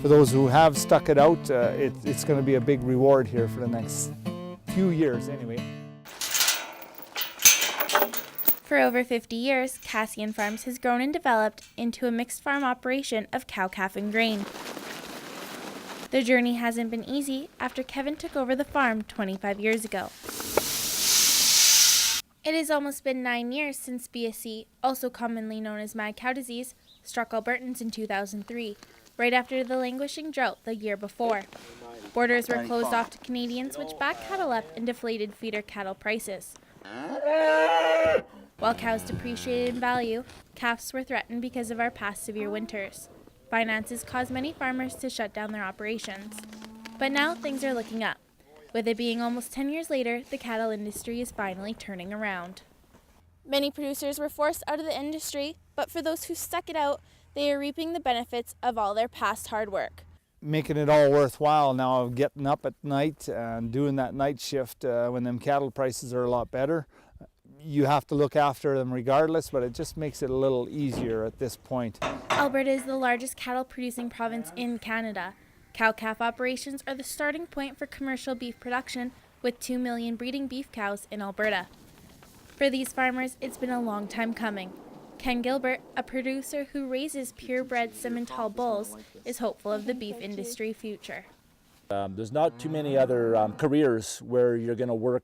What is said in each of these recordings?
for those who have stuck it out, it's going to be a big reward here for the next few years anyway. For over 50 years, Cassian Farms has grown and developed into a mixed farm operation of cow, calf, and grain. The journey hasn't been easy after Kevin took over the farm 25 years ago. It has almost been 9 years since BSE, also commonly known as mad cow disease, struck Albertans in 2003, right after the languishing drought the year before. Borders were closed off to Canadians, which backed cattle up and deflated feeder cattle prices. While cows depreciated in value, calves were threatened because of our past severe winters. Finances caused many farmers to shut down their operations. But now things are looking up. With it being almost 10 years later, the cattle industry is finally turning around. Many producers were forced out of the industry, but for those who stuck it out, they are reaping the benefits of all their past hard work. Making it all worthwhile now of getting up at night and doing that night shift when them cattle prices are a lot better. You have to look after them regardless, but it just makes it a little easier at this point. Alberta is the largest cattle producing province in Canada. Cow-calf operations are the starting point for commercial beef production, with 2 million breeding beef cows in Alberta. For these farmers, it's been a long time coming. Ken Gilbert, a producer who raises purebred Simmental bulls, is hopeful of the beef industry future. There's not too many other careers where you're going to work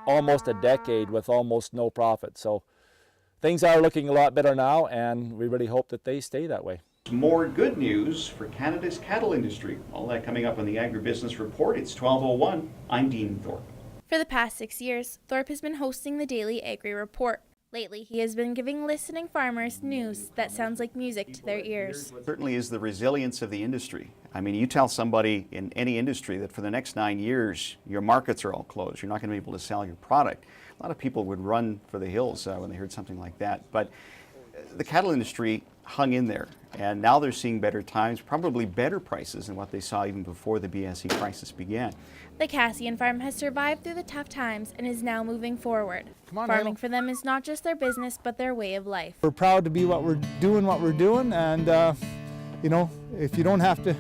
almost a decade with almost no profit. So things are looking a lot better now, and we really hope that they stay that way. More good news for Canada's cattle industry. All that coming up on the Agribusiness Report. It's 12:01. I'm Dean Thorpe. For the past 6 years, Thorpe has been hosting the daily Agri Report. Lately, he has been giving listening farmers news that sounds like music to their ears. Certainly is the resilience of the industry. I mean, you tell somebody in any industry that for the next 9 years, your markets are all closed. You're not going to be able to sell your product. A lot of people would run for the hills when they heard something like that. But the cattle industry hung in there, and now they're seeing better times, probably better prices than what they saw even before the BSE crisis began. The Cassian farm has survived through the tough times and is now moving forward. Farming for them is not just their business, but their way of life. We're proud to be what we're doing, and you know, if you don't have to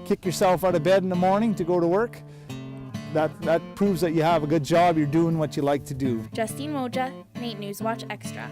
kick yourself out of bed in the morning to go to work, that proves that you have a good job, you're doing what you like to do. Justine Wowdzia, 8 News Watch Extra.